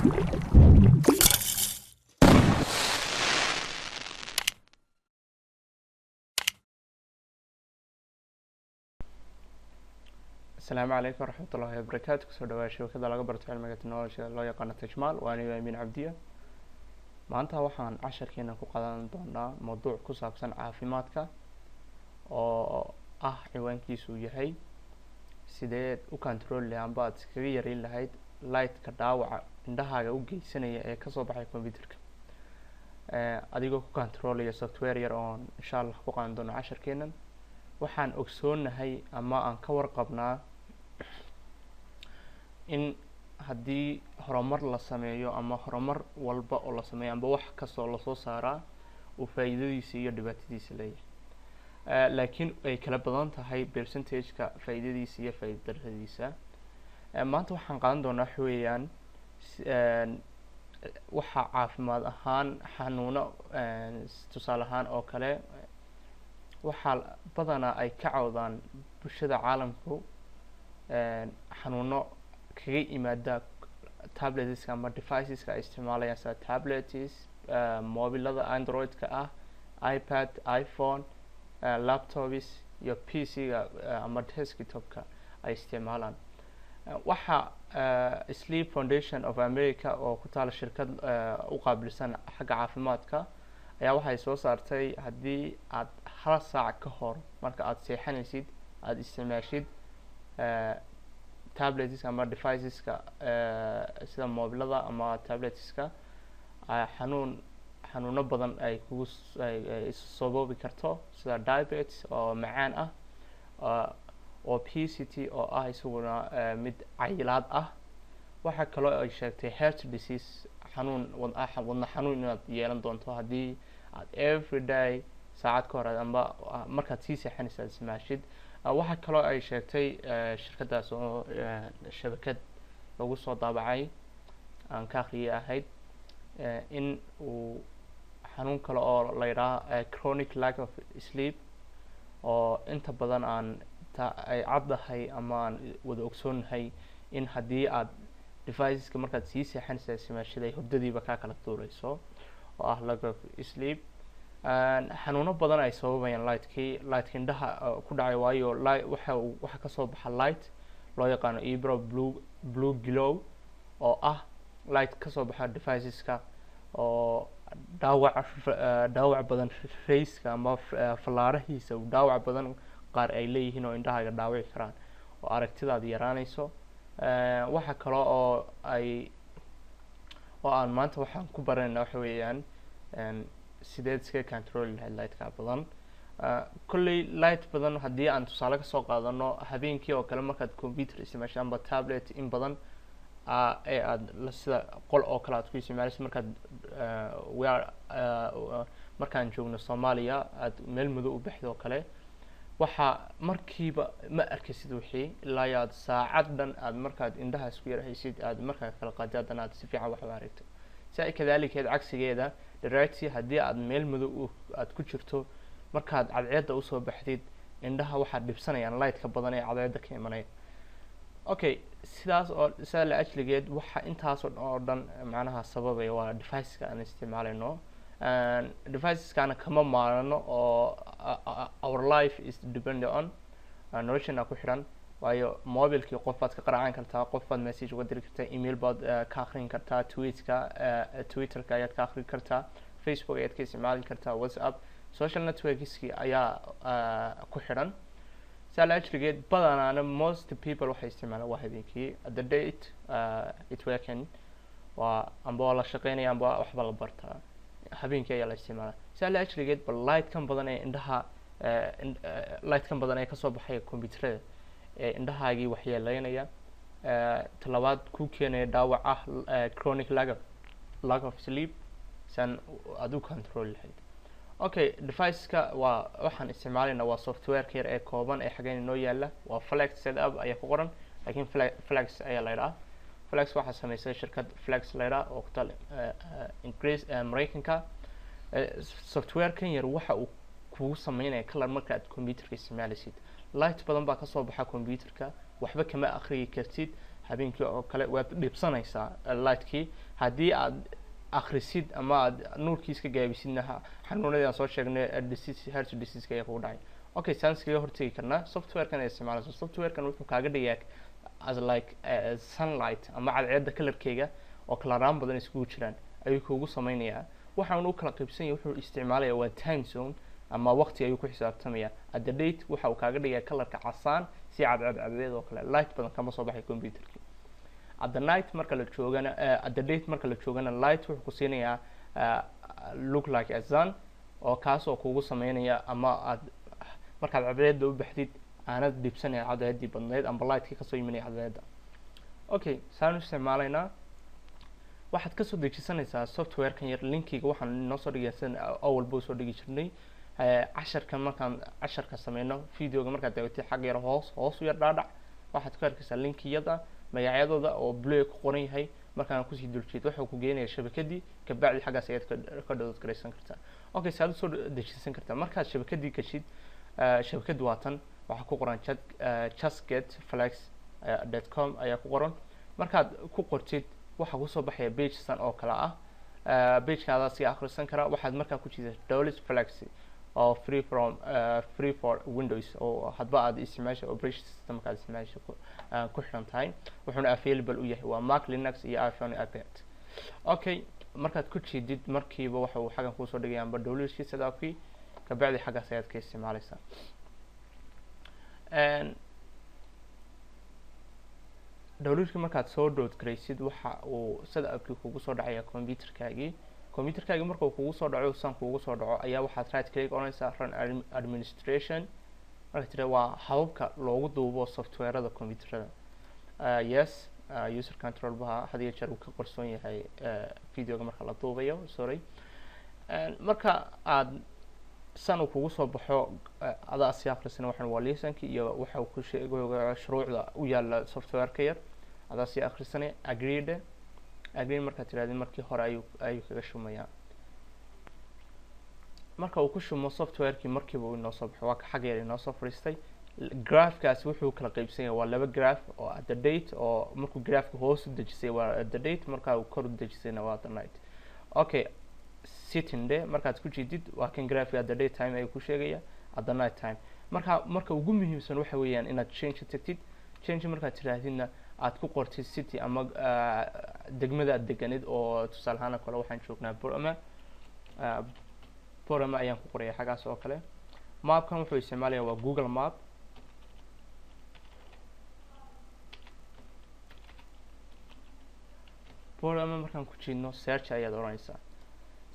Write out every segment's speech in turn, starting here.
السلام عليكم ورحمة الله وبركاته. كسر دواشي وكذا لقى برت علم التكنولوجيا الله يقنا تجمال وأنا أمين عبدية. maanta waxaan casharkeena ku qaadan doonaa mawduuc ku saabsan caafimaadka oo ah ciwaankiisu yahay sideed u control amba aad iskaga yareyn lahayd lightka dhaawaca indhahaaga u geysanaya ee kasoo baxay computerka adigoo ku controlaya software yar oo insha Allah ku qaadan doono casharkeenan. waxaan ogsoonahay ama aan ka warqabnaa in haddii horumar la sameeyo ama horumar walba oo la sameeyo amba wax kastoo lasoo saaraa uu faa'iidadiisa iyo dhibaatadiisa leeyahay, laakiin ay kala badan tahay percentage-ka faa'iidadiisa iyo faa'iidadarradiisa. maanta waxaan qaadan doonaa waxa weeyaan waxa caafimaad ahaan xanuuno tusaale ahaan oo kale waxaa badanaa ay ka cawdaan bulshada caalamku xanuuno kaga yimaada tabletska ama deviceska ay isticmaalayaan sida tablets, mobilada androidka ah, ipad, iphone, laptops iyo pc-ga ama desktopka ay isticmaalaan. waxa Sleep Foundation of America oo ku taala shirkad u qaabilsan xagga caafimaadka ayaa waxay soo saartay haddii aad hal saac ka hor marka aad seexanaysid aad isticmaashid tablets ama deviceska sida mobilada ama tabletska xanuuno badan ay kugu sababi karto sida diabetes oo macaan ah, oo PCT oo ah isaguna mid cayilaad ah. waxaa kaloo ay sheegtay heart disease wadna xanuun inaad yeelan doonto haddii aad everyday saacad ka hor amba markaad sii seexanaysa aad ismaashid. waxaa kaloo ay sheegtay shirkadaas oo shabakad lagu soo daabacay aan ka akhriyay ahayd in uu xanuun kale oo la yidhaha chronic lack of sleep oo inta badan ay caddahay ama aan wada ogsoonahay in haddii aad deviceska markaad sii seexanaysa ismaashiday hurdadiiba kaa kala tuurayso oo ah lack of sleep. xanuuno badan ay sababayaan lightka indhaha ku dhacay, waayo waxa kasoo baxa light loo yaqaano blue glow oo ah light kasoo baxa deviceska oo dhaawac badan rayska ama fallaarahiisa dhaawac badan qaar ay leeyihiin oo indhahaaga dhaawici karaan oo aragtidaada yaraanayso. waxa kale oo aan maanta waxaan ku baranayna waxa weeyaan sideed iska control lahayd lightka badan. kolley light badan haddii aan tusaale kasoo qaadano habeenkii oo kale markaad computer isticmaasho amba tablet in badan ee aad sida qol oo kale aad ku isticmaalayso markaan joogno Soomaaliya aad meel madow u baxdo oo kale waxa markiiba ma arkaysid wixii ilaa aad saacad dhan aad markaad indhaha isku yaraysid aad markaa kala qaadaan aad si fiican wax u aragto. saa kadaalikeed cagsigeeda directly haddii aad meel madow aad ku jirto markaad cadceedda usoo baxdid indhaha waxaad dhibsanayaan lightka badan ee cadceedda ka imanaya. okay, sidaas la ajligeed waxa intaas oo dhan macnaha sababaya waa deviceska aan isticmaalayno. deviceskaana kama maarano oo our life is dependent on noloshana ku xiran, waayo mobilkii qof baad ka qaraacan kartaa, qof baad message uga diri kartaa, email baad ka akhrin kartaa, twitterka ayaad ka akhrin kartaa, facebook ayaad ka isticmaali kartaa, whatsapp, social networkski ayaa ku xiran. saa la ajligeed badanaana most people waxay isticmaalaan waa habeenkii at the date it weekend waa amba la shaqeynaya amba waxba la bartaa habeenkii ayaa la isticmaalaa. saa la ajligeed bal lightkan badan ee indhaha lightkan badan ee kasoo baxaya computerada ee indhahaagii waxyeeleynaya talabaad ku keenaya dhaawac ah chronic lack of sleep san aad u control lahayd. okay, deviceska waxaan isticmaalayna waa software yar ee kooban ee xageen inoo yaala waa Flex setup ayaa ku qoran, laakiin Flex ayaa la yidhaha. Flex waxaa sameysay shirkad Flex la yidhaha oo ku taal Mareykanka. software-kan yar waxa uu kugu sameynaya color marka aad computerka isticmaalaysid. light badan baa kasoo baxa computerka, waxba kama akhriyi kartid, habeenkii oo kale waad dhibsanaysaa lightkii. haddii aad akhrisid ama aad nuurkiiska gaabisidna xanuunadii aan soo sheegnay disease heart disease ayaa kugu dhacay. okay saan iskaga hortegi karnaa softwarekan ay isticmaalayso. softwarekan wuxuu kaaga dhigaa as like sunlight ama cadceedda kalarkeega oo kalaraan badan iskugu jiraan ayuu kugu samaynayaa. waxaan u kala qaybsan yahay wuxuu isticmaalaya waa time zone ama waqti ayuu ku xisaabtamaya. at the date waxa uu kaaga dhigaa kalarka casaan si cadceed oo kale light badan kama soo baxay computerki. at the night marka la joogana at the date marka la joogana light wuxuu ku siinayaa look like a sun oo kaas oo kugu sameynaya ama aad markaad cadceedda u baxdid aanad dhibsanay cadceeddii badneed ama lightkii kasoo yiminaya cadceedda. okay saan isticmaalaynaa waxaad kasoo dejisanaysaa softwarekan yar linkiga waxaan noo soo dhigaysan awalba soo dhigi jirnay. casharkan markaan casharka sameyno videoga markaad daawatay xag yar hoos u yar dhaadhac waxaad ku arkaysaa linkiyada magacyadooda oo blue ku qoran yahay. markaan kusii duljeed waxuu ku geenaya shabakadii kabacdi xaggaas ayaad ka download garaysan kartaa. okay saad usoo dejisan kartaa markaad shabakadii gashid shabakad waatan waxaa ku qoran justgetflex.com ayaa ku qoran. markaad ku qortid waxaa kusoo baxaya pagesan oo kale ah. pagekaadaa sii akhrisan karaa. waxaad markaa ku jiida download flex oo free for windows oo hadba aad isticmaasha operation system ka isticmaasha ku xiran tahay. wuxuuna available u yahay waa Mac, Linux iyo iPhone iyo iPad. okay markaad ku jiidid markiiba waxa uu xagan kusoo dhigaya amba downloadkiisa setup-kii kabacdi xaggaas ayaad ka isticmaalaysaa. downloadkii markaad soo download garaysid waxa uu setup-kii kugu soo dhacaya computerkaagii marka uu kugu soo dhaco san kugu soo dhaco ayaa waxaad right click oranaysaa run administration. marka tira waa hababka loogu duubo softwarada computerada. yes user control baha hadiyo jeer uu ka qarsoon yahay videoga marka la duubayo sorry. marka aad san uu kugu soo baxo adaa si akhrisana waxaan waa liisankii iyo waxa uu ku sheegayo shuruucda u yaala softwareka yar adaa si akhrisana agree markaad tirahdid markii hore ayuu kaga shumayaa. marka uu ku shumo softwarekii markiiba uu inoo soo baxo waa ka xag yar inoo soo fadhiistay. graafkaasi wuxuu kala qaybsan yahay waa laba graaf oo at the date oo markuu graafka hoos u dejisay waa at the date marka uu kor u dejisayna waa the night. okay sitting day markaad ku jeedid waa kan graafka at the day time ayuu ku sheegaya at the night time. marka ugu muhiimsan waxa weeyaan inaad change tagtid. change markaad tiraahdidna aad ku qortid city ama degmada aad deganid oo tusaale ahaan kale waxaan joognaa Borama ayaan ku qoraya xaggaas oo kale. mapkan wuxuu isticmaalayaa waa Google Map. Borama markaan ku jiidno search ayaad oranaysaa.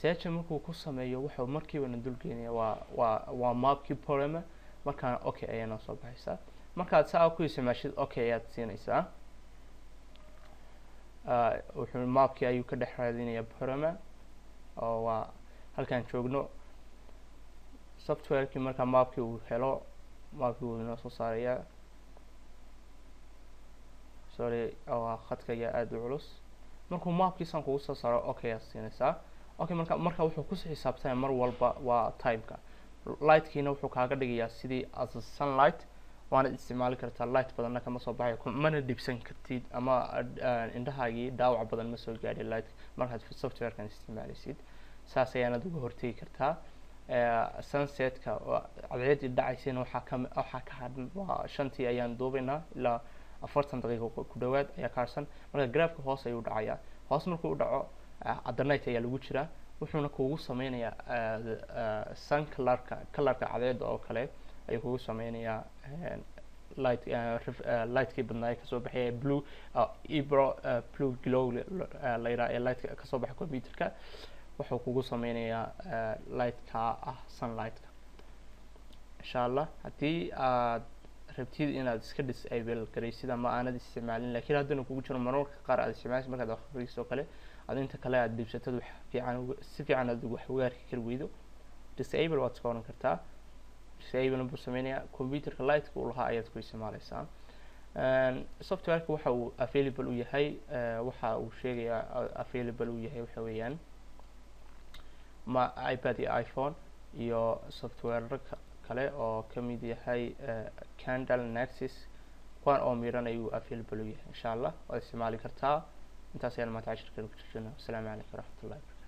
search markuu ku sameeyo wuxuu markiiba na dul geenaya waa mapkii Borama. markaan okay ayaa noo soo baxaysaa. markaad saa ku isticmaashid okay ayaad siinaysaa. wuxuu mapkii ayuu ka dhex raadinayaa Borama oo waa halkaan joogno. softwarekii markaa mapkii uu helo mapkii uu inoo soo saarayaa. sorry waa khadka ayaa aad u culus. markuu mapkiisan kugu soo saaro okay ayaad siinaysaa. okay marka wuxuu ku xisaabtaya mar walba waa timeka. lightkiina wuxuu kaaga dhigayaa sidii as a sunlight waana isticmaali kartaa. light badanna kama soo baxayo mana dhibsan kartid ama indhahaagii dhaawac badan ma soo gaadhi light markaad softwarekan isticmaalaysid. saas ayaanad uga hortegi kartaa. sunsetka cadceeddii dhacaysayna waxaa ka hadhan waa 5tii ayaan duubaynaa ilaa 40 daqiiqo ku dhawaad ayaa ka harsan. marka graafka hoos ayuu dhacayaa. hoos markuu u dhaco at the night ayaa lagu jiraa. wuxuuna kugu sameynayaa sun kalarka cadceedda oo kale ayuu kugu sameynayaa lightkii badnaa kasoo baxaya blue blue glow la yidhaha ee lightka kasoo baxa computerka wuxuu kugu sameynayaa lightka ah sunlightka. insha allah haddii aad rabtid inaad iska disable garaysid ama aanad isticmaalin laakiin haddana kugu jiro mararka qaar aad isticmaashid markaad akhriso kale aad inta kale aad dhibsatad wax fiican si fiican aad wax uga arki kari weydo disable waad iska oran kartaa. disable buu sameynayaa computerka lightka uu lahaa ayaad ku isticmaalaysaa. softwareka waxa uu available u yahay waxa uu sheegayaa available u yahay waxa weeyaan iPad iyo iPhone iyo software kale oo kamid yahay Candle, Nexus kuwaan oo miran ayuu available u yahay insha allah waad isticmaali kartaa intaas ayaan maanta cashirkeena ku jirnaa. Assalaamu calaykum waraxmatullahi wabarakatuh.